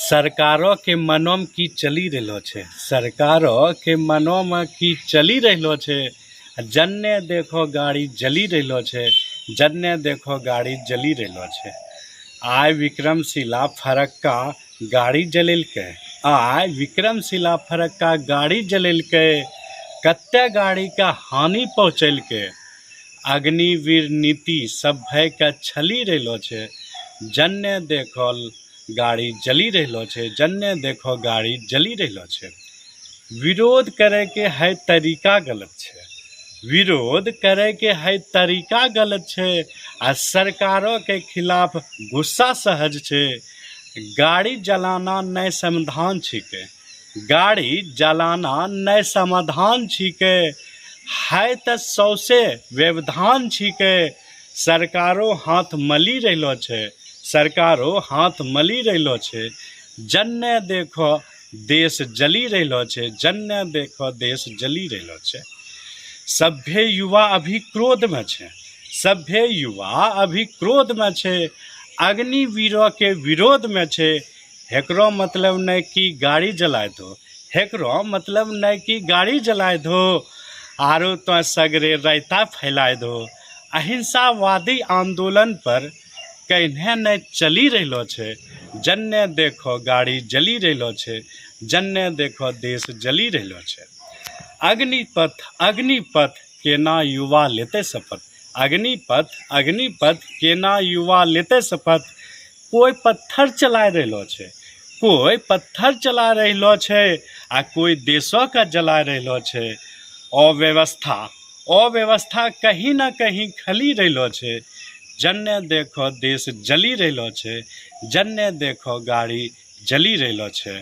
सरकारों के मनो में की चली रहलो छे। सरकारों के मनो में की चली रहलो छे। जन्ने देखो गाड़ी जली रहलो छे, जन्ने देखो गाड़ी जली रहलो छे। आय विक्रमशिला फरक्का गाड़ी जलेलकै। आय विक्रमशिला फरक्का गाड़ी जलेलकै। कत्ते गाड़ी का हानि पहुँचेलकै। अग्निवीर नीति सभ्य का छली रहलो छे। जन्ने देखो गाड़ी जली रहलो छे, जन्ने देखो गाड़ी जली रहलो छे। विरोध करे के है तरीका गलत छे। विरोध करे के है तरीका गलत छे। आ सरकारों के खिलाफ गुस्सा सहज छे। गाड़ी जलाना नए समाधान छिके। गाड़ी जलाना नए समाधान छिके। है त सौसे व्यवधान छिके। सरकारों हाथ मली रहलो छे। सरकारों हाथ मली रहलो छे। जन्ने देखो देश जली रहलो छे, जन्ने देखो देश जली रहलो छे। सभ्य युवा अभी क्रोध में छे। सभ्य युवा अभी क्रोध में छे। अग्निवीरों के विरोध में छे। हेकरो मतलब नहीं कि गाड़ी जलाए दो। हेकरो मतलब नहीं कि गाड़ी जलाए दो। आरो तो सगरे रायता फैलाए दो। अहिंसावादी आंदोलन पर कहीं नहीं चली रहलो छे। जन्ने देखो गाड़ी जली रहलो छे, जन्ने देखो देश जली रहलो छे। अग्निपथ अग्निपथ केना युवा लेते शपथ। अग्निपथ केना युवा लेते शपथ। कोई पत्थर चला रहलो छे, कोई पत्थर चला रहलो छे। आ कोई देशों का जला रहलो छे। अव्यवस्था कहीं ना कहीं खली रहलो छे। जन्ने देखो देश जली रहलो छे, जन्ने देखो गाड़ी जली रहलो छे।